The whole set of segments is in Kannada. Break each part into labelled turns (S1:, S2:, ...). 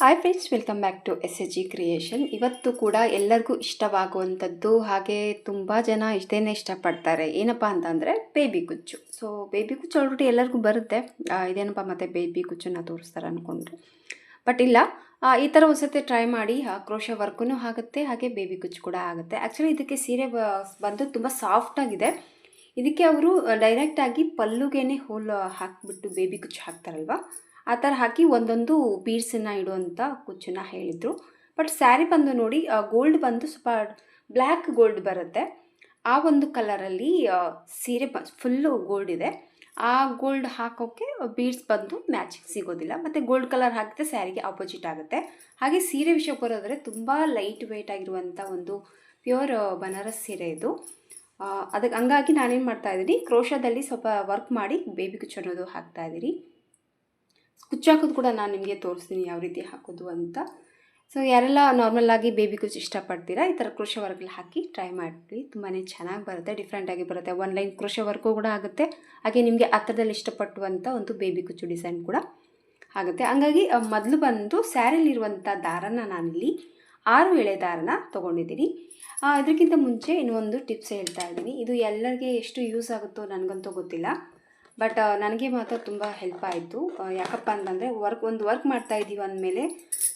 S1: Hi friends, welcome back to S H G creation. ಇವತ್ತು ಕೂಡ ಎಲ್ಲರಿಗೂ ಇಷ್ಟವಾಗುವಂಥದ್ದು, ಹಾಗೆ ತುಂಬ ಜನ ಇಷ್ಟೇನೆ ಇಷ್ಟಪಡ್ತಾರೆ. ಏನಪ್ಪ ಅಂತಂದರೆ ಬೇಬಿ ಕುಚ್ಚು. ಸೊ ಬೇಬಿ ಕುಚ್ಚು ಆಲ್ರೆಡಿ ಎಲ್ಲರಿಗೂ ಬರುತ್ತೆ. ಇದೇನಪ್ಪ ಮತ್ತೆ ಬೇಬಿ ಕುಚ್ಚನ್ನು ತೋರಿಸ್ತಾರೆ ಅಂದ್ಕೊಂಡ್ರೆ, ಬಟ್ ಇಲ್ಲ. ಈ ಥರ ಹೊಸತೆ ಟ್ರೈ ಮಾಡಿ. ಕ್ರೋಶ ವರ್ಕೂ ಆಗುತ್ತೆ, ಹಾಗೆ ಬೇಬಿ ಕುಚ್ಚು ಕೂಡ ಆಗುತ್ತೆ. ಆ್ಯಕ್ಚುಲಿ ಇದಕ್ಕೆ ಸೀರೆ ಬಂದು ತುಂಬ ಸಾಫ್ಟಾಗಿದೆ. ಇದಕ್ಕೆ ಅವರು ಡೈರೆಕ್ಟಾಗಿ ಪಲ್ಲುಗೇನೆ ಹೋಲ್ ಹಾಕಿಬಿಟ್ಟು ಬೇಬಿ ಕುಚ್ಚು ಹಾಕ್ತಾರಲ್ವ, ಆ ಥರ ಹಾಕಿ ಒಂದೊಂದು ಬೀಡ್ಸನ್ನು ಇಡುವಂಥ ಕುಚ್ಚನ್ನು ಹೇಳಿದರು. ಬಟ್ ಸ್ಯಾರಿ ಬಂದು ನೋಡಿ, ಗೋಲ್ಡ್ ಬಂದು ಸ್ವಲ್ಪ ಬ್ಲ್ಯಾಕ್ ಗೋಲ್ಡ್ ಬರುತ್ತೆ. ಆ ಒಂದು ಕಲರಲ್ಲಿ ಸೀರೆ ಫುಲ್ಲು ಗೋಲ್ಡ್ ಇದೆ. ಆ ಗೋಲ್ಡ್ ಹಾಕೋಕ್ಕೆ ಬೀಡ್ಸ್ ಬಂದು ಮ್ಯಾಚಿಂಗ್ ಸಿಗೋದಿಲ್ಲ. ಮತ್ತು ಗೋಲ್ಡ್ ಕಲರ್ ಹಾಕಿದ್ರೆ ಸ್ಯಾರಿಗೆ ಆಪೋಸಿಟ್ ಆಗುತ್ತೆ. ಹಾಗೆ ಸೀರೆ ವಿಷಯಕ್ಕೆ ಬರೋದ್ರೆ ತುಂಬ ಲೈಟ್ ವೆಯ್ಟ್ ಆಗಿರುವಂಥ ಒಂದು ಪ್ಯೂರ್ ಬನಾರಸ್ ಸೀರೆ ಇದು. ಅದಕ್ಕೆ ಹಂಗಾಗಿ ನಾನೇನು ಮಾಡ್ತಾಯಿದ್ದೀನಿ, ಕ್ರೋಶದಲ್ಲಿ ಸ್ವಲ್ಪ ವರ್ಕ್ ಮಾಡಿ ಬೇಬಿ ಕುಚ್ಚು ಅನ್ನೋದು ಹಾಕ್ತಾಯಿದ್ದೀನಿ. ಕುಚ್ಚು ಹಾಕೋದು ಕೂಡ ನಾನು ನಿಮಗೆ ತೋರಿಸ್ತೀನಿ ಯಾವ ರೀತಿ ಹಾಕೋದು ಅಂತ. ಸೊ ಯಾರೆಲ್ಲ ನಾರ್ಮಲಾಗಿ ಬೇಬಿ ಕುಚ್ಚು ಇಷ್ಟಪಡ್ತೀರಾ, ಈ ಥರ ಕ್ರೋಶ ವರ್ಕಲ್ಲಿ ಹಾಕಿ ಟ್ರೈ ಮಾಡಿಬಿಡಿ. ತುಂಬಾ ಚೆನ್ನಾಗಿ ಬರುತ್ತೆ, ಡಿಫ್ರೆಂಟಾಗಿ ಬರುತ್ತೆ. ಒನ್ ಲೈನ್ ಕ್ರೋಶ ವರ್ಕು ಕೂಡ ಆಗುತ್ತೆ, ಹಾಗೆ ನಿಮಗೆ ಆ ಥರದಲ್ಲಿ ಇಷ್ಟಪಟ್ಟುವಂಥ ಒಂದು ಬೇಬಿ ಕುಚ್ಚು ಡಿಸೈನ್ ಕೂಡ ಆಗುತ್ತೆ. ಹಂಗಾಗಿ ಮೊದಲು ಬಂದು ಸ್ಯಾರಿಲಿರುವಂಥ ದಾರನ ನಾನಿಲ್ಲಿ 6 ಎಳೆ ದಾರನ ತೊಗೊಂಡಿದ್ದೀನಿ. ಇದಕ್ಕಿಂತ ಮುಂಚೆ ಇನ್ನೊಂದು ಟಿಪ್ಸ್ ಹೇಳ್ತಾ ಇದ್ದೀನಿ. ಇದು ಎಲ್ಲರಿಗೆ ಎಷ್ಟು ಯೂಸ್ ಆಗುತ್ತೋ ನನಗಂತೂ ಗೊತ್ತಿಲ್ಲ, ಬಟ್ ನನಗೆ ಮಾತ್ರ ತುಂಬ ಹೆಲ್ಪ್ ಆಯಿತು. ಯಾಕಪ್ಪ ಅಂತಂದರೆ ಒಂದು ವರ್ಕ್ ಮಾಡ್ತಾಯಿದ್ದೀವಿ ಅಂದಮೇಲೆ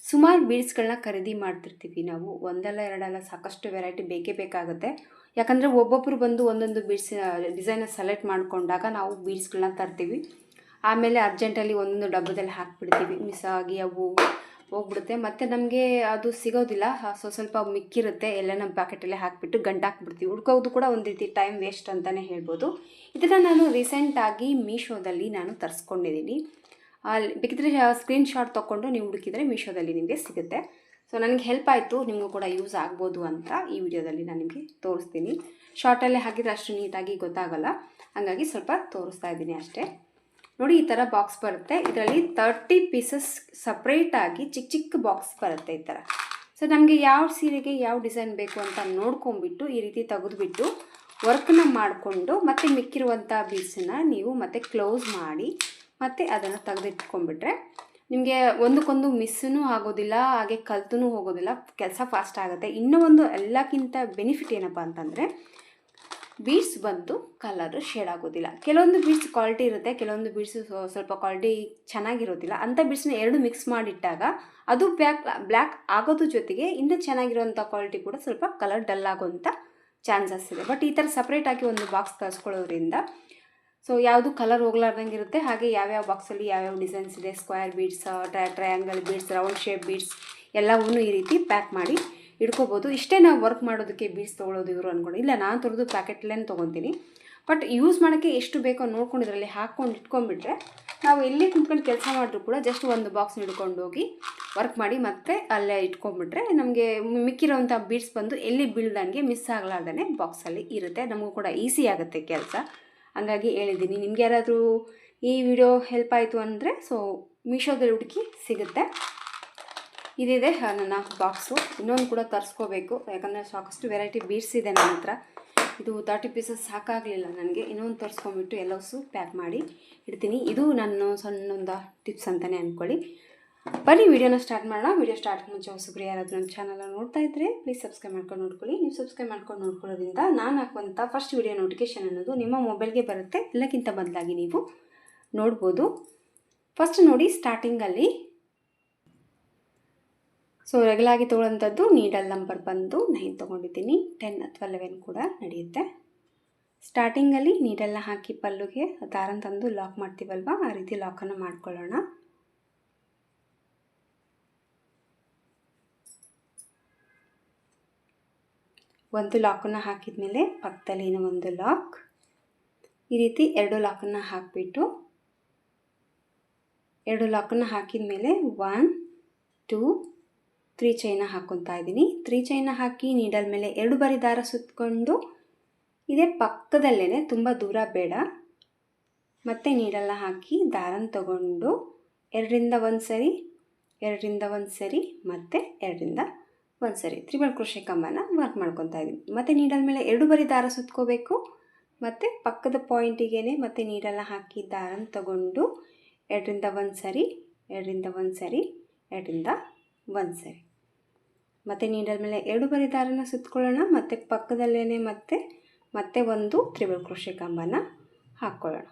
S1: ಸುಮಾರು ಬೀಡ್ಸ್ಗಳನ್ನ ಖರೀದಿ ಮಾಡ್ತಿರ್ತೀವಿ ನಾವು. ಒಂದಲ್ಲ ಎರಡಲ್ಲ, ಸಾಕಷ್ಟು ವೆರೈಟಿ ಬೇಕೇ ಬೇಕಾಗುತ್ತೆ. ಯಾಕಂದರೆ ಒಬ್ಬೊಬ್ಬರು ಬಂದು ಒಂದೊಂದು ಬೀಡ್ಸ್ ಡಿಸೈನ ಸೆಲೆಕ್ಟ್ ಮಾಡಿಕೊಂಡಾಗ ನಾವು ಬೀಡ್ಸ್ಗಳನ್ನ ತರ್ತೀವಿ. ಆಮೇಲೆ ಅರ್ಜೆಂಟಲ್ಲಿ ಒಂದೊಂದು ಡಬ್ಬದಲ್ಲಿ ಹಾಕಿಬಿಡ್ತೀವಿ, ಮಿಸ್ ಆಗಿ ಅವು ಹೋಗ್ಬಿಡುತ್ತೆ. ಮತ್ತು ನಮಗೆ ಅದು ಸಿಗೋದಿಲ್ಲ. ಸ್ವಲ್ಪ ಮಿಕ್ಕಿರುತ್ತೆ, ಎಲ್ಲ ನಮ್ಮ ಪ್ಯಾಕೆಟಲ್ಲೇ ಹಾಕಿಬಿಟ್ಟು ಗಂಟಾಕ್ಬಿಡ್ತೀವಿ. ಹುಡ್ಕೋದು ಕೂಡ ಒಂದು ರೀತಿ ಟೈಮ್ ವೇಸ್ಟ್ ಅಂತಲೇ ಹೇಳ್ಬೋದು. ಇದನ್ನು ನಾನು ರೀಸೆಂಟಾಗಿ ಮೀಶೋದಲ್ಲಿ ನಾನು ತರಿಸ್ಕೊಂಡಿದ್ದೀನಿ. ಬೇಕಿದ್ರೆ ಸ್ಕ್ರೀನ್ಶಾಟ್ ತೊಗೊಂಡು ನೀವು ಹುಡುಕಿದರೆ ಮೀಶೋದಲ್ಲಿ ನಿಮಗೆ ಸಿಗುತ್ತೆ. ಸೊ ನನಗೆ ಹೆಲ್ಪ್ ಆಯಿತು, ನಿಮಗೂ ಕೂಡ ಯೂಸ್ ಆಗ್ಬೋದು ಅಂತ ಈ ವಿಡಿಯೋದಲ್ಲಿ ನಾನು ನಿಮಗೆ ತೋರಿಸ್ತೀನಿ. ಶಾರ್ಟಲ್ಲೇ ಹಾಕಿದರೆ ಅಷ್ಟು ನೀಟಾಗಿ ಗೊತ್ತಾಗಲ್ಲ, ಹಾಗಾಗಿ ಸ್ವಲ್ಪ ತೋರಿಸ್ತಾ ಇದ್ದೀನಿ ಅಷ್ಟೇ. ನೋಡಿ, ಈ ಥರ ಬಾಕ್ಸ್ ಬರುತ್ತೆ. ಇದರಲ್ಲಿ 30 ಪೀಸಸ್ ಸಪ್ರೇಟಾಗಿ ಚಿಕ್ಕ ಚಿಕ್ಕ ಬಾಕ್ಸ್ ಬರುತ್ತೆ ಈ ಥರ. ಸೊ ನಮಗೆ ಯಾವ ಸೀರೆಗೆ ಯಾವ ಡಿಸೈನ್ ಬೇಕು ಅಂತ ನೋಡ್ಕೊಂಬಿಟ್ಟು ಈ ರೀತಿ ತೆಗೆದುಬಿಟ್ಟು ವರ್ಕನ್ನ ಮಾಡಿಕೊಂಡು ಮತ್ತೆ ಮಿಕ್ಕಿರುವಂಥ ಬೀಡ್ಸನ್ನು ನೀವು ಮತ್ತೆ ಕ್ಲೋಸ್ ಮಾಡಿ ಮತ್ತು ಅದನ್ನು ತೆಗೆದಿಟ್ಕೊಂಡ್ಬಿಟ್ರೆ ನಿಮಗೆ ಒಂದಕ್ಕೊಂದು ಮಿಸ್ಸೂ ಆಗೋದಿಲ್ಲ, ಹಾಗೆ ಕಲ್ತೂ ಹೋಗೋದಿಲ್ಲ, ಕೆಲಸ ಫಾಸ್ಟ್ ಆಗುತ್ತೆ. ಇನ್ನೂ ಒಂದು ಎಲ್ಲಕ್ಕಿಂತ ಬೆನಿಫಿಟ್ ಏನಪ್ಪ ಅಂತಂದರೆ, ಬೀಡ್ಸ್ ಬಂದು ಕಲರು ಶೇಡ್ ಆಗೋದಿಲ್ಲ. ಕೆಲವೊಂದು ಬೀಡ್ಸ್ ಕ್ವಾಲಿಟಿ ಇರುತ್ತೆ, ಕೆಲವೊಂದು ಬೀಡ್ಸು ಸ್ವಲ್ಪ ಕ್ವಾಲಿಟಿ ಚೆನ್ನಾಗಿರೋದಿಲ್ಲ. ಅಂಥ ಬೀಡ್ಸ್ನ ಎರಡು ಮಿಕ್ಸ್ ಮಾಡಿಟ್ಟಾಗ ಅದು ಬ್ಲ್ಯಾಕ್ ಆಗೋದ್ರ ಜೊತೆಗೆ ಇನ್ನೂ ಚೆನ್ನಾಗಿರೋಂಥ ಕ್ವಾಲಿಟಿ ಕೂಡ ಸ್ವಲ್ಪ ಕಲರ್ ಡಲ್ ಆಗೋಂಥ ಚಾನ್ಸಸ್ ಇದೆ. ಬಟ್ ಈ ಥರ ಸಪ್ರೇಟಾಗಿ ಒಂದು ಬಾಕ್ಸ್ ತರಿಸ್ಕೊಳ್ಳೋದ್ರಿಂದ ಸೊ ಯಾವುದು ಕಲರ್ ಹೋಗ್ಲಾರ್ದಂಗೆ ಇರುತ್ತೆ. ಹಾಗೆ ಯಾವ್ಯಾವ ಬಾಕ್ಸಲ್ಲಿ ಯಾವ್ಯಾವ ಡಿಸೈನ್ಸ್ ಇದೆ, square beads, triangle beads, round shape beads ಎಲ್ಲವನ್ನೂ ಈ ರೀತಿ ಪ್ಯಾಕ್ ಮಾಡಿ ಇಟ್ಕೋಬೋದು. ಇಷ್ಟೇ ನಾವು ವರ್ಕ್ ಮಾಡೋದಕ್ಕೆ ಬೀಡ್ಸ್ ತೊಗೊಳ್ಳೋದು ಇವರು ಅಂದ್ಕೊಂಡು ಇಲ್ಲ, ನಾನು ತೊಗೊಳೋದು ಪ್ಯಾಕೆಟ್ಲೇನೆ ತೊಗೊತೀನಿ. ಬಟ್ ಯೂಸ್ ಮಾಡೋಕ್ಕೆ ಎಷ್ಟು ಬೇಕೋ ನೋಡ್ಕೊಂಡು ಇದರಲ್ಲಿ ಹಾಕ್ಕೊಂಡು ಇಟ್ಕೊಂಡ್ಬಿಟ್ರೆ ನಾವು ಎಲ್ಲಿ ಕುಂತ್ಕೊಂಡು ಕೆಲಸ ಮಾಡಿದ್ರು ಕೂಡ ಜಸ್ಟ್ ಒಂದು ಬಾಕ್ಸ್ ಹಿಡ್ಕೊಂಡು ಹೋಗಿ ವರ್ಕ್ ಮಾಡಿ ಮತ್ತೆ ಅಲ್ಲೇ ಇಟ್ಕೊಂಡ್ಬಿಟ್ರೆ ನಮಗೆ ಮಿಕ್ಕಿರೋವಂಥ ಬೀಡ್ಸ್ ಬಂದು ಎಲ್ಲಿ ಬೀಳ್ದಂಗೆ ಮಿಸ್ ಆಗಲಾರ್ದೇ ಬಾಕ್ಸಲ್ಲಿ ಇರುತ್ತೆ. ನಮಗೂ ಕೂಡ ಈಸಿ ಆಗುತ್ತೆ ಕೆಲಸ. ಹಂಗಾಗಿ ಹೇಳಿದ್ದೀನಿ, ನಿಮ್ಗೆ ಯಾರಾದರೂ ಈ ವಿಡಿಯೋ ಹೆಲ್ಪ್ ಆಯಿತು ಅಂದರೆ ಸೊ ಮೀಶೋದಲ್ಲಿ ಹುಡುಕಿ ಸಿಗುತ್ತೆ. ಇದಿದೆ ನನ್ನ ಬಾಕ್ಸು. ಇನ್ನೊಂದು ಕೂಡ ತರಿಸ್ಕೋಬೇಕು, ಯಾಕಂದರೆ ಸಾಕಷ್ಟು ವೆರೈಟಿ ಬೀಡ್ಸ್ ಇದೆ ನನ್ನ ಹತ್ರ. ಇದು 30 ಪೀಸಸ್ ಸಾಕಾಗಲಿಲ್ಲ ನನಗೆ. ಇನ್ನೊಂದು ತರಿಸ್ಕೊಂಬಿಟ್ಟು ಎಲ್ಲವೂ ಪ್ಯಾಕ್ ಮಾಡಿ ಇಡ್ತೀನಿ. ಇದು ನನ್ನ ಸಣ್ಣೊಂದು ಟಿಪ್ಸ್ ಅಂತಲೇ ಅಂದ್ಕೊಳ್ಳಿ. ಬನ್ನಿ ವಿಡಿಯೋನ ಸ್ಟಾರ್ಟ್ ಮಾಡೋಣ. ವಿಡಿಯೋ ಸ್ಟಾರ್ಟ್ ಮುಂಚೆ ಹೊಸಬ್ರು ಯಾರಾದರೂ ನನ್ನ ಚಾನಲ್ನ ನೋಡ್ತಾ ಇದ್ದರೆ ಪ್ಲೀಸ್ ಸಬ್ಸ್ಕ್ರೈಬ್ ಮಾಡ್ಕೊಂಡು ನೋಡ್ಕೊಳ್ಳಿ. ನೀವು ಸಬ್ಸ್ಕ್ರೈಬ್ ಮಾಡ್ಕೊಂಡು ನೋಡ್ಕೊಳ್ಳೋದ್ರಿಂದ ನಾನು ಹಾಕುವಂಥ ಫಸ್ಟ್ ವಿಡಿಯೋ ನೋಟಿಫಿಕೇಷನ್ ಅನ್ನೋದು ನಿಮ್ಮ ಮೊಬೈಲ್ಗೆ ಬರುತ್ತೆ. ಎಲ್ಲಕ್ಕಿಂತ ಬದಲಾಗಿ ನೀವು ನೋಡ್ಬೋದು. ಫಸ್ಟ್ ನೋಡಿ, ಸ್ಟಾರ್ಟಿಂಗಲ್ಲಿ ಸೊ ರೆಗ್ಯುಲಾಗಿ ತೊಗೊಳ್ಳೋಂಥದ್ದು ನೀಡಲ್ ನಂಬರ್ ಬಂದು 9 ತೊಗೊಂಡಿದ್ದೀನಿ. 10 ಅಥವಾ 11 ಕೂಡ ನಡೆಯುತ್ತೆ. ಸ್ಟಾರ್ಟಿಂಗಲ್ಲಿ ನೀಡಲ್ನ ಹಾಕಿ ಪಲ್ಲುಗೆ ದಾರನ ತಂದು ಲಾಕ್ ಮಾಡ್ತೀವಲ್ವ, ಆ ರೀತಿ ಲಾಕನ್ನು ಮಾಡ್ಕೊಳ್ಳೋಣ. ಒಂದು ಲಾಕನ್ನು ಹಾಕಿದ ಮೇಲೆ ಪಕ್ಕದಲ್ಲಿ ಇನ್ನೂ ಒಂದು ಲಾಕ್, ಈ ರೀತಿ 2 ಲಾಕನ್ನು ಹಾಕಿಬಿಟ್ಟು 2 ಲಾಕನ್ನು ಹಾಕಿದ ಮೇಲೆ 1 2 3 ಚೈನ ಹಾಕ್ಕೊತಾ ಇದ್ದೀನಿ. 3 ಚೈನ ಹಾಕಿ ನೀಡಲ್ ಮೇಲೆ 2 ಬಾರಿ ದಾರ ಸುತ್ತಕೊಂಡು ಇದೇ ಪಕ್ಕದಲ್ಲೇ, ತುಂಬ ದೂರ ಬೇಡ, ಮತ್ತು ನೀಡಲ್ನ ಹಾಕಿ ದಾರನ ತಗೊಂಡು 2ರಿಂದ 1 ಸರಿ, 2ರಿಂದ 1 ಸರಿ, ಮತ್ತು 2ರಿಂದ 1 ಸರಿ ತ್ರಿಬಲ್ ಕ್ರೋಶೆ ಕಂಬನ ವರ್ಕ್ ಮಾಡ್ಕೊತಾ ಇದ್ದೀನಿ. ಮತ್ತು ನೀಡಲ್ ಮೇಲೆ 2 ಬಾರಿ ದಾರ ಸುತ್ಕೋಬೇಕು, ಮತ್ತು ಪಕ್ಕದ ಪಾಯಿಂಟಿಗೆ ಮತ್ತು ನೀಡಲ್ನ ಹಾಕಿ ದಾರನ ತಗೊಂಡು 2ರಿಂದ 1 ಸರಿ, 2ರಿಂದ 1 ಸರಿ, 2ರಿಂದ 1 ಸರಿ. ಮತ್ತು ನೀಡಲ್ ಮೇಲೆ 2 ಬರಿ ದಾರನ ಸುತ್ತಕೊಳ್ಳೋಣ. ಮತ್ತು ಪಕ್ಕದಲ್ಲೇ ಮತ್ತೆ ಒಂದು ತ್ರಿಬಲ್ ಕ್ರೋಶೆ ಕಂಬನ ಹಾಕ್ಕೊಳ್ಳೋಣ.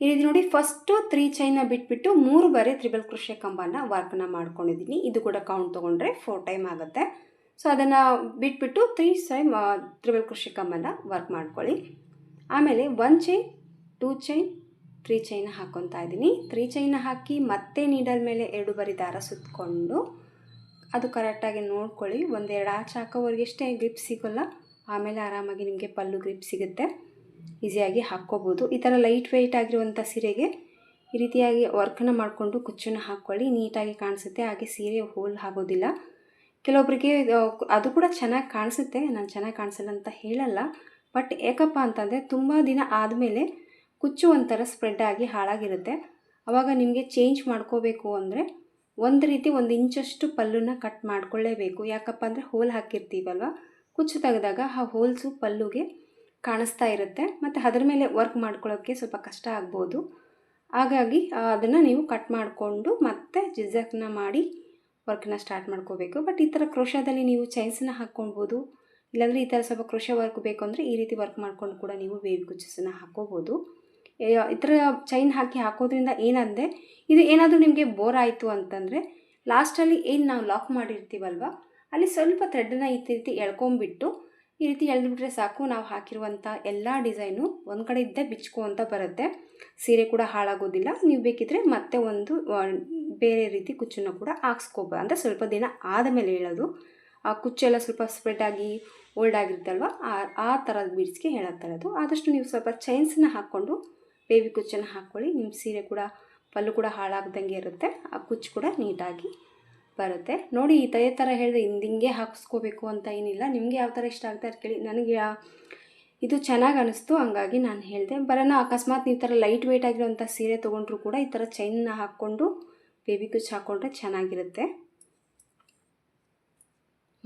S1: ಈ ರೀತಿ ನೋಡಿ, ಫಸ್ಟು 3 ಚೈನ್ನ ಬಿಟ್ಬಿಟ್ಟು 3 ಬಾರಿ ತ್ರಿಬಲ್ ಕ್ರೋಶೆ ಕಂಬನ ವರ್ಕ್ನ ಮಾಡ್ಕೊಂಡಿದ್ದೀನಿ. ಇದು ಕೂಡ ಕೌಂಟ್ ತೊಗೊಂಡ್ರೆ 4 ಟೈಮ್ ಆಗುತ್ತೆ. ಸೊ ಅದನ್ನು ಬಿಟ್ಬಿಟ್ಟು 3 ಟೈಮ್ ತ್ರಿಬಲ್ ಕ್ರೋಶೆ ಕಂಬನ ವರ್ಕ್ ಮಾಡ್ಕೊಳ್ಳಿ. ಆಮೇಲೆ 1 ಚೈನ್, 2 ಚೈನ್, 3 ಚೈನ ಹಾಕ್ಕೊತಾ ಇದ್ದೀನಿ. 3 ಚೈನ ಹಾಕಿ ಮತ್ತೆ ನೀಡಲ್ ಮೇಲೆ 2 ಬಾರಿ ದಾರ ಸುತ್ತಕೊಂಡು ಅದು ಕರೆಕ್ಟಾಗಿ ನೋಡ್ಕೊಳ್ಳಿ. 1-2 ಆಚೆ ಹಾಕೋವರೆಗೆ ಅಷ್ಟೇ ಗ್ರಿಪ್ ಸಿಗೋಲ್ಲ. ಆಮೇಲೆ ಆರಾಮಾಗಿ ನಿಮಗೆ ಪಲ್ಲು ಗ್ರಿಪ್ ಸಿಗುತ್ತೆ, ಈಸಿಯಾಗಿ ಹಾಕ್ಕೋಬೋದು. ಈ ಥರ ಲೈಟ್ ವೆಯ್ಟ್ ಆಗಿರುವಂಥ ಸೀರೆಗೆ ಈ ರೀತಿಯಾಗಿ ವರ್ಕನ್ನು ಮಾಡಿಕೊಂಡು ಕುಚ್ಚನ್ನು ಹಾಕ್ಕೊಳ್ಳಿ, ನೀಟಾಗಿ ಕಾಣಿಸುತ್ತೆ. ಹಾಗೆ ಸೀರೆ ಹೋಲ್ ಆಗೋದಿಲ್ಲ. ಕೆಲವೊಬ್ಬರಿಗೆ ಅದು ಕೂಡ ಚೆನ್ನಾಗಿ ಕಾಣಿಸುತ್ತೆ, ನಾನು ಚೆನ್ನಾಗಿ ಕಾಣಿಸಲ್ಲ ಅಂತ ಹೇಳಲ್ಲ. ಬಟ್ ಏಕಪ್ಪ ಅಂತಂದರೆ ತುಂಬ ದಿನ ಆದಮೇಲೆ ಕುಚ್ಚು ಒಂಥರ ಸ್ಪ್ರೆಡ್ ಆಗಿ ಹಾಳಾಗಿರುತ್ತೆ. ಆವಾಗ ನಿಮಗೆ ಚೇಂಜ್ ಮಾಡ್ಕೋಬೇಕು ಅಂದರೆ ಒಂದು ರೀತಿ 1 ಇಂಚಷ್ಟು ಪಲ್ಲುನ ಕಟ್ ಮಾಡ್ಕೊಳ್ಳೇಬೇಕು. ಯಾಕಪ್ಪ ಅಂದರೆ ಹೋಲ್ ಹಾಕಿರ್ತೀವಲ್ವ, ಕುಚ್ಚು ತೆಗೆದಾಗ ಆ ಹೋಲ್ಸು ಪಲ್ಲುಗೆ ಕಾಣಿಸ್ತಾ ಇರುತ್ತೆ. ಮತ್ತು ಅದರ ಮೇಲೆ ವರ್ಕ್ ಮಾಡ್ಕೊಳ್ಳೋಕ್ಕೆ ಸ್ವಲ್ಪ ಕಷ್ಟ ಆಗ್ಬೋದು. ಹಾಗಾಗಿ ಅದನ್ನು ನೀವು ಕಟ್ ಮಾಡಿಕೊಂಡು ಮತ್ತೆ ಜಿಗ್ಜಾಗ್ನ ಮಾಡಿ ವರ್ಕನ್ನ ಸ್ಟಾರ್ಟ್ ಮಾಡ್ಕೋಬೇಕು. ಬಟ್ ಈ ಥರ ಕ್ರೋಶಾದಲ್ಲಿ ನೀವು ಚೈನ್ಸನ್ನ ಹಾಕ್ಕೊಳ್ಬೋದು. ಇಲ್ಲಾಂದರೆ ಈ ಥರ ಸ್ವಲ್ಪ ಕ್ರೋಶ ವರ್ಕ್ ಬೇಕು ಅಂದರೆ ಈ ರೀತಿ ವರ್ಕ್ ಮಾಡ್ಕೊಂಡು ಕೂಡ ನೀವು ಬೇಬಿ ಕುಚ್ಚಸನ್ನು ಹಾಕ್ಕೋಬೋದು. ಈ ಥರ ಚೈನ್ ಹಾಕೋದ್ರಿಂದ ಏನಂದರೆ, ಇದು ಏನಾದರೂ ನಿಮಗೆ ಬೋರ್ ಆಯಿತು ಅಂತಂದರೆ ಲಾಸ್ಟಲ್ಲಿ ಏನು ನಾವು ಲಾಕ್ ಮಾಡಿರ್ತೀವಲ್ವ, ಅಲ್ಲಿ ಸ್ವಲ್ಪ ಥ್ರೆಡ್ಡನ್ನು ಈ ರೀತಿ ಎಳ್ಕೊಂಬಿಟ್ಟು ಈ ರೀತಿ ಎಳೆದುಬಿಟ್ರೆ ಸಾಕು. ನಾವು ಹಾಕಿರುವಂಥ ಎಲ್ಲ ಡಿಸೈನು ಒಂದು ಕಡೆ ಇದ್ದೇ ಬಿಚ್ಕೋ ಅಂತ ಬರುತ್ತೆ. ಸೀರೆ ಕೂಡ ಹಾಳಾಗೋದಿಲ್ಲ. ನೀವು ಬೇಕಿದ್ದರೆ ಮತ್ತೆ ಒಂದು ಬೇರೆ ರೀತಿ ಕುಚ್ಚನ್ನು ಕೂಡ ಹಾಕ್ಸ್ಕೋಬೋದು. ಅಂದರೆ ಸ್ವಲ್ಪ ದಿನ ಆದಮೇಲೆ ಹೇಳೋದು, ಆ ಕುಚ್ಚೆಲ್ಲ ಸ್ವಲ್ಪ ಸ್ಪ್ರೆಡ್ ಆಗಿ ಓಲ್ಡ್ ಆಗಿರುತ್ತಲ್ವ, ಆ ಥರದ ಬೀಡ್ಸ್ಗೆ ಹೇಳತ್ತಾ ಇರೋದು. ಆದಷ್ಟು ನೀವು ಸ್ವಲ್ಪ ಚೈನ್ಸನ್ನ ಹಾಕ್ಕೊಂಡು ಬೇಬಿ ಕುಚ್ಚನ್ನು ಹಾಕ್ಕೊಳ್ಳಿ. ನಿಮ್ಮ ಸೀರೆ ಕೂಡ ಪಲ್ಲು ಕೂಡ ಹಾಳಾಗ್ದಂಗೆ ಇರುತ್ತೆ, ಆ ಕುಚ್ಚು ಕೂಡ ನೀಟಾಗಿ ಬರುತ್ತೆ. ನೋಡಿ, ಇದೇ ಥರ ಹೇಳಿದೆ, ಹಿಂಗೆ ಹಾಕಿಸ್ಕೋಬೇಕು ಅಂತ ಏನಿಲ್ಲ. ನಿಮಗೆ ಯಾವ ಥರ ಇಷ್ಟ ಆಗ್ತಾ ಕೇಳಿ. ನನಗೆ ಇದು ಚೆನ್ನಾಗಿ ಅನ್ನಿಸ್ತು, ಹಂಗಾಗಿ ನಾನು ಹೇಳಿದೆ. ಬರೋಣ, ಅಕಸ್ಮಾತ್ ನೀವು ಈ ಥರ ಲೈಟ್ ವೆಯ್ಟ್ ಆಗಿರೋಂಥ ಸೀರೆ ತೊಗೊಂಡ್ರು ಕೂಡ ಈ ಥರ ಚೈನ್ನ ಹಾಕ್ಕೊಂಡು ಬೇಬಿ ಕುಚ್ಚು ಹಾಕ್ಕೊಂಡ್ರೆ ಚೆನ್ನಾಗಿರುತ್ತೆ.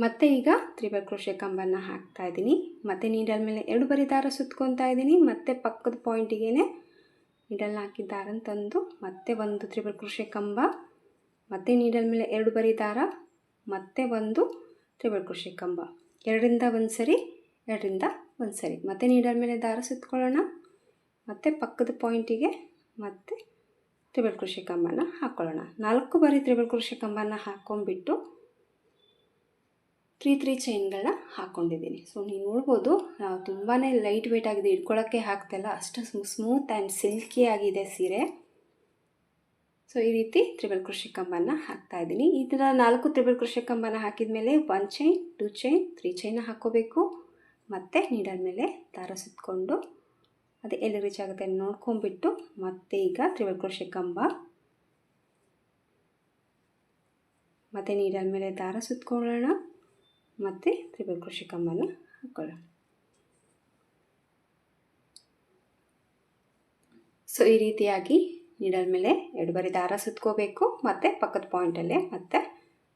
S1: ಮತ್ತು ಈಗ ತ್ರಿಬಲ್ ಕ್ರೋಶೆ ಕಂಬನ ಹಾಕ್ತಾಯಿದ್ದೀನಿ. ಮತ್ತು ನೀಡಲ್ ಮೇಲೆ 2 ಬರಿ ದಾರ ಸುತ್ಕೊತಾ ಇದ್ದೀನಿ. ಮತ್ತು ಪಕ್ಕದ ಪಾಯಿಂಟಿಗೆ ನೀಡಲ್ನ ಹಾಕಿ ದಾರನ ತಂದು ಮತ್ತೆ ಒಂದು ತ್ರಿಬಲ್ ಕ್ರೋಶೆ ಕಂಬ, ಮತ್ತು ನೀಡಲ್ ಮೇಲೆ 2 ಬರಿ ದಾರ, ಮತ್ತೆ ಒಂದು ತ್ರಿಬಲ್ ಕ್ರೋಶೆ ಕಂಬ, 2ರಿಂದ 1 ಸರಿ, 2ರಿಂದ 1 ಸರಿ. ಮತ್ತು ನೀಡಲ್ ಮೇಲೆ ದಾರ ಸುತ್ಕೊಳ್ಳೋಣ. ಮತ್ತು ಪಕ್ಕದ ಪಾಯಿಂಟಿಗೆ ಮತ್ತೆ ತ್ರಿಬಲ್ ಕ್ರೋಶೆ ಕಂಬನ ಹಾಕ್ಕೊಳ್ಳೋಣ. 4 ಬಾರಿ ತ್ರಿಬಲ್ ಕ್ರೋಶೆ ಕಂಬನ ಹಾಕ್ಕೊಂಡ್ಬಿಟ್ಟು 3 ಚೈನ್ಗಳನ್ನ ಹಾಕ್ಕೊಂಡಿದ್ದೀನಿ. ಸೊ ನೀವು ನೋಡ್ಬೋದು, ತುಂಬಾ ಲೈಟ್ ವೆಯ್ಟ್ ಆಗಿದೆ, ಇಟ್ಕೊಳ್ಳೋಕ್ಕೆ ಆಗ್ತಾಯಿಲ್ಲ, ಅಷ್ಟು ಸ್ಮೂತ್ ಆ್ಯಂಡ್ ಸಿಲ್ಕಿ ಆಗಿದೆ ಸೀರೆ. ಸೊ ಈ ರೀತಿ ತ್ರಿಬಲ್ ಕ್ರೋಶೆ ಕಂಬನ ಹಾಕ್ತಾಯಿದ್ದೀನಿ. ಈ ಥರ 4 ತ್ರಿಬಲ್ ಕ್ರೋಶೆ ಕಂಬನ ಹಾಕಿದ ಮೇಲೆ 1 ಚೈನ್, 2 ಚೈನ್, 3 ಚೈನ ಹಾಕ್ಕೋಬೇಕು. ಮತ್ತು ನೀಡಲ್ ಮೇಲೆ ದಾರ ಸುತ್ತಕೊಂಡು ಅದು ಎಲ್ಲಿ ರೀಚ್ ಆಗುತ್ತೆ ನೋಡ್ಕೊಂಬಿಟ್ಟು ಮತ್ತೆ ಈಗ ತ್ರಿಬಲ್ ಕ್ರೋಶೆ ಕಂಬ, ಮತ್ತು ನೀಡಲ್ ಮೇಲೆ ದಾರ ಸುತ್ತಕೊಳ್ಳೋಣ. ಮತ್ತು ತ್ರಿಬಲ್ ಕ್ರೋಶೆ ಕಂಬನ ಹಾಕ್ಕೊಳ್ಳೋಣ. ಸೊ ಈ ರೀತಿಯಾಗಿ ನೀಡಲ್ ಮೇಲೆ 2 ಬಾರಿ ದಾರ ಸುತ್ಕೋಬೇಕು. ಮತ್ತು ಪಕ್ಕದ ಪಾಯಿಂಟಲ್ಲೇ ಮತ್ತೆ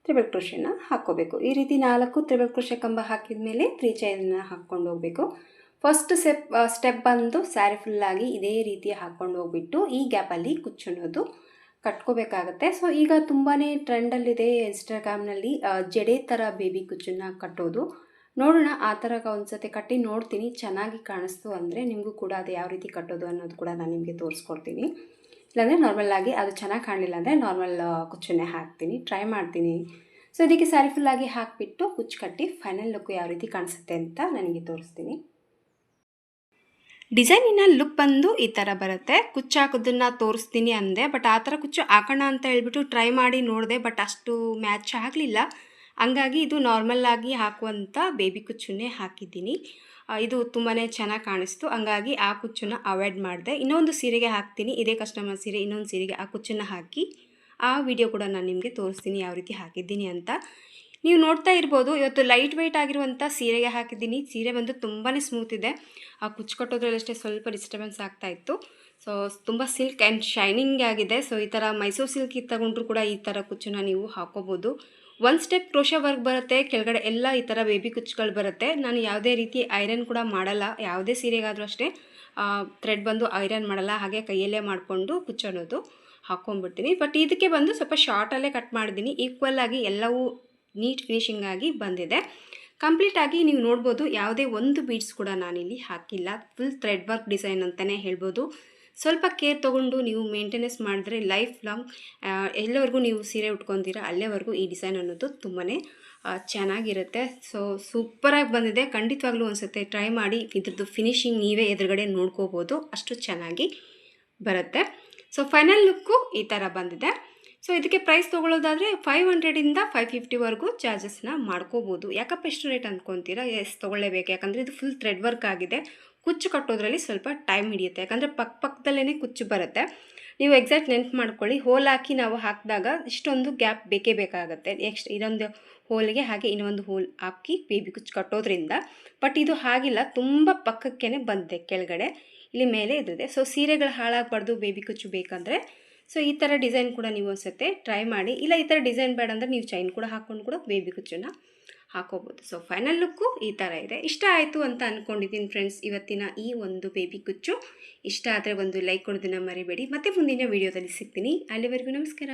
S1: ತ್ರಿಬಲ್ ಕ್ರೋಶೆನ ಹಾಕ್ಕೋಬೇಕು. ಈ ರೀತಿ 4 ತ್ರಿಬಲ್ ಕ್ರೋಶೆ ಕಂಬ ಹಾಕಿದ ಮೇಲೆ 3 ಚೈನ್ನ ಹಾಕ್ಕೊಂಡು ಹೋಗಬೇಕು. ಫಸ್ಟ್ ಸ್ಟೆಪ್ ಬಂದು ಸ್ಯಾರಿ ಫುಲ್ಲಾಗಿ ಇದೇ ರೀತಿ ಹಾಕ್ಕೊಂಡು ಹೋಗ್ಬಿಟ್ಟು ಈ ಗ್ಯಾಪಲ್ಲಿ ಕುಚ್ಚನ್ನೋದು ಕಟ್ಕೋಬೇಕಾಗತ್ತೆ. ಸೊ ಈಗ ತುಂಬಾ ಟ್ರೆಂಡಲ್ಲಿದೆ ಇನ್ಸ್ಟಾಗ್ರಾಮ್ನಲ್ಲಿ ಜಡೆ ಥರ ಬೇಬಿ ಕುಚ್ಚನ್ನು ಕಟ್ಟೋದು. ನೋಡೋಣ, ಆ ಥರ ಒಂದ್ಸತಿ ಕಟ್ಟಿ ನೋಡ್ತೀನಿ. ಚೆನ್ನಾಗಿ ಕಾಣಿಸ್ತು ಅಂದರೆ ನಿಮಗೂ ಕೂಡ ಅದು ಯಾವ ರೀತಿ ಕಟ್ಟೋದು ಅನ್ನೋದು ಕೂಡ ನಾನು ನಿಮಗೆ ತೋರಿಸ್ಕೊಡ್ತೀನಿ. ಇಲ್ಲಾಂದರೆ ನಾರ್ಮಲ್ಲಾಗಿ ಅದು ಚೆನ್ನಾಗಿ ಕಾಣಲಿಲ್ಲ ಅಂದರೆ ನಾರ್ಮಲ್ ಕುಚ್ಚನ್ನೇ ಹಾಕ್ತೀನಿ, ಟ್ರೈ ಮಾಡ್ತೀನಿ. ಸೊ ಇದಕ್ಕೆ ಸ್ಯಾರಿ ಫುಲ್ಲಾಗಿ ಹಾಕಿಬಿಟ್ಟು ಕುಚ್ಚು ಕಟ್ಟಿ ಫೈನಲ್ ಲುಕ್ ಯಾವ ರೀತಿ ಕಾಣಿಸುತ್ತೆ ಅಂತ ನನಗೆ ತೋರಿಸ್ತೀನಿ. ಡಿಸೈನಿನ ಲುಕ್ ಬಂದು ಈ ಥರ ಬರುತ್ತೆ. ಕುಚ್ಚು ಹಾಕೋದನ್ನು ತೋರಿಸ್ತೀನಿ ಅಂದೆ, ಬಟ್ ಆ ಥರ ಕುಚ್ಚು ಹಾಕೋಣ ಅಂತ ಹೇಳ್ಬಿಟ್ಟು ಟ್ರೈ ಮಾಡಿ ನೋಡಿದೆ, ಬಟ್ ಅಷ್ಟು ಮ್ಯಾಚ್ ಆಗಲಿಲ್ಲ. ಹಂಗಾಗಿ ಇದು ನಾರ್ಮಲ್ಲಾಗಿ ಹಾಕುವಂಥ ಬೇಬಿ ಕುಚ್ಚನ್ನೇ ಹಾಕಿದ್ದೀನಿ. ಇದು ತುಂಬಾ ಚೆನ್ನಾಗಿ ಕಾಣಿಸ್ತು, ಹಂಗಾಗಿ ಆ ಕುಚ್ಚನ್ನು ಅವಾಯ್ಡ್ ಮಾಡಿದೆ. ಇನ್ನೊಂದು ಸೀರೆಗೆ ಹಾಕ್ತೀನಿ, ಇದೇ ಕಸ್ಟಮರ್ ಸೀರೆ, ಇನ್ನೊಂದು ಸೀರೆಗೆ ಆ ಕುಚ್ಚನ್ನು ಹಾಕಿ ಆ ವಿಡಿಯೋ ಕೂಡ ನಾನು ನಿಮಗೆ ತೋರಿಸ್ತೀನಿ ಯಾವ ರೀತಿ ಹಾಕಿದ್ದೀನಿ ಅಂತ. ನೀವು ನೋಡ್ತಾ ಇರ್ಬೋದು, ಇವತ್ತು ಲೈಟ್ ವೆಯ್ಟ್ ಆಗಿರುವಂಥ ಸೀರೆಗೆ ಹಾಕಿದ್ದೀನಿ. ಸೀರೆ ಬಂದು ತುಂಬಾ ಸ್ಮೂತ್ ಇದೆ. ಆ ಕುಚ್ಚು ಕಟ್ಟೋದ್ರಲ್ಲಷ್ಟೇ ಸ್ವಲ್ಪ ಡಿಸ್ಟರ್ಬೆನ್ಸ್ ಆಗ್ತಾಯಿತ್ತು. ಸೊ ತುಂಬ ಸಿಲ್ಕ್ ಆ್ಯಂಡ್ ಶೈನಿಂಗ್ ಆಗಿದೆ. ಸೊ ಈ ಥರ ಮೈಸೂರು ಸಿಲ್ಕ್ ತಗೊಂಡ್ರು ಕೂಡ ಈ ಥರ ಕುಚ್ಚನ್ನು ನೀವು ಹಾಕೋಬೋದು. 1 ಸ್ಟೆಪ್ ಕ್ರೋಶೆ ವರ್ಕ್ ಬರುತ್ತೆ, ಕೆಳಗಡೆ ಎಲ್ಲ ಈ ಥರ ಬೇಬಿ ಕುಚ್ಚುಗಳು ಬರುತ್ತೆ. ನಾನು ಯಾವುದೇ ರೀತಿ ಐರನ್ ಕೂಡ ಮಾಡಲ್ಲ, ಯಾವುದೇ ಸೀರೆಗಾದರೂ ಅಷ್ಟೇ ಥ್ರೆಡ್ ಬಂದು ಐರನ್ ಮಾಡಲ್ಲ, ಹಾಗೆ ಕೈಯಲ್ಲೇ ಮಾಡಿಕೊಂಡು ಕುಚ್ಚನ್ನೋದು. ಹಾಕ್ಕೊಂಡ್ಬಿಡ್ತೀನಿ. ಬಟ್ ಇದಕ್ಕೆ ಬಂದು ಸ್ವಲ್ಪ ಶಾರ್ಟಲ್ಲೇ ಕಟ್ ಮಾಡಿದ್ದೀನಿ. ಈಕ್ವಲ್ ಆಗಿ ಎಲ್ಲವೂ ನೀಟ್ ಫಿನಿಶಿಂಗ್ ಆಗಿ ಬಂದಿದೆ. ಕಂಪ್ಲೀಟಾಗಿ ನೀವು ನೋಡ್ಬೋದು, ಯಾವುದೇ ಒಂದು ಬೀಡ್ಸ್ ಕೂಡ ನಾನಿಲ್ಲಿ ಹಾಕಿಲ್ಲ. ಫುಲ್ ಥ್ರೆಡ್ ವರ್ಕ್ ಡಿಸೈನ್ ಅಂತಲೇ ಹೇಳ್ಬೋದು. ಸ್ವಲ್ಪ ಕೇರ್ ತೊಗೊಂಡು ನೀವು ಮೇಂಟೆನೆನ್ಸ್ ಮಾಡಿದ್ರೆ ಲೈಫ್ ಲಾಂಗ್ ಎಲ್ಲವರೆಗೂ ನೀವು ಸೀರೆ ಉಟ್ಕೊತೀರ ಅಲ್ಲೇವರೆಗೂ ಈ ಡಿಸೈನ್ ಅನ್ನೋದು ತುಂಬಾ ಚೆನ್ನಾಗಿರುತ್ತೆ. ಸೊ ಸೂಪರಾಗಿ ಬಂದಿದೆ. ಖಂಡಿತವಾಗ್ಲೂ ಅನಿಸುತ್ತೆ ಟ್ರೈ ಮಾಡಿ. ಇದ್ರದ್ದು ಫಿನಿಶಿಂಗ್ ನೀವೇ ಎದುರುಗಡೆ ನೋಡ್ಕೋಬೋದು, ಅಷ್ಟು ಚೆನ್ನಾಗಿ ಬರುತ್ತೆ. ಸೊ ಫೈನಲ್ ಲುಕ್ಕು ಈ ಥರ ಬಂದಿದೆ. ಸೊ ಇದಕ್ಕೆ ಪ್ರೈಸ್ ತೊಗೊಳ್ಳೋದಾದರೆ 500ಇಂದ 550ವರೆಗೂ ಚಾರ್ಜಸ್ನ ಮಾಡ್ಕೋಬೋದು. ಯಾಕಪ್ಪ ಎಷ್ಟು ರೇಟ್ ಅಂದ್ಕೊತೀರಾ? ಎಸ್, ತೊಗೊಳ್ಳೇಬೇಕು. ಯಾಕಂದರೆ ಇದು ಫುಲ್ ಥ್ರೆಡ್ ವರ್ಕ್ ಆಗಿದೆ. ಕುಚ್ಚು ಕಟ್ಟೋದ್ರಲ್ಲಿ ಸ್ವಲ್ಪ ಟೈಮ್ ಹಿಡಿಯುತ್ತೆ, ಯಾಕಂದರೆ ಪಕ್ಕದಲ್ಲೇ ಕುಚ್ಚು ಬರುತ್ತೆ. ನೀವು ಎಕ್ಸಾಕ್ಟ್ ನೆನ್ಪು ಮಾಡ್ಕೊಳ್ಳಿ, ಹೋಲ್ ಹಾಕಿ ನಾವು ಹಾಕಿದಾಗ ಇಷ್ಟೊಂದು ಗ್ಯಾಪ್ ಬೇಕೇ ಬೇಕಾಗುತ್ತೆ. ನೆಕ್ಸ್ಟ್ ಇದೊಂದು ಹೋಲಿಗೆ ಹಾಗೆ ಇನ್ನೊಂದು ಹೋಲ್ ಹಾಕಿ ಬೇಬಿ ಕುಚ್ಚು ಕಟ್ಟೋದ್ರಿಂದ. ಬಟ್ ಇದು ಹಾಗಿಲ್ಲ, ತುಂಬ ಪಕ್ಕಕ್ಕೇ ಬಂದಿದೆ ಕೆಳಗಡೆ, ಇಲ್ಲಿ ಮೇಲೆ ಇದ್ದಿದೆ. ಸೊ ಸೀರೆಗಳು ಹಾಳಾಗಬಾರ್ದು, ಬೇಬಿ ಕುಚ್ಚು ಬೇಕಂದರೆ ಸೊ ಈ ಥರ ಡಿಸೈನ್ ಕೂಡ ನೀವು ಅನ್ಸುತ್ತೆ ಟ್ರೈ ಮಾಡಿ. ಇಲ್ಲ ಈ ಥರ ಡಿಸೈನ್ ಬೇಡ ಅಂದರೆ ನೀವು ಚೈನ್ ಕೂಡ ಹಾಕ್ಕೊಂಡು ಕೂಡ ಬೇಬಿ ಕುಚ್ಚನ್ನು ಹಾಕೋಬೋದು. ಸೊ ಫೈನಲ್ ಲುಕ್ಕು ಈ ಥರ ಇದೆ. ಇಷ್ಟ ಆಯಿತು ಅಂತ ಅಂದ್ಕೊಂಡಿದ್ದೀನಿ ಫ್ರೆಂಡ್ಸ್ ಇವತ್ತಿನ ಈ ಒಂದು ಬೇಬಿ ಕುಚ್ಚು. ಇಷ್ಟ ಆದರೆ ಒಂದು ಲೈಕ್ ಕೊಡೋದನ್ನು ಮರಿಬೇಡಿ. ಮತ್ತೆ ಮುಂದಿನ ವೀಡಿಯೋದಲ್ಲಿ ಸಿಗ್ತೀನಿ. ಅಲ್ಲಿವರೆಗೂ ನಮಸ್ಕಾರ.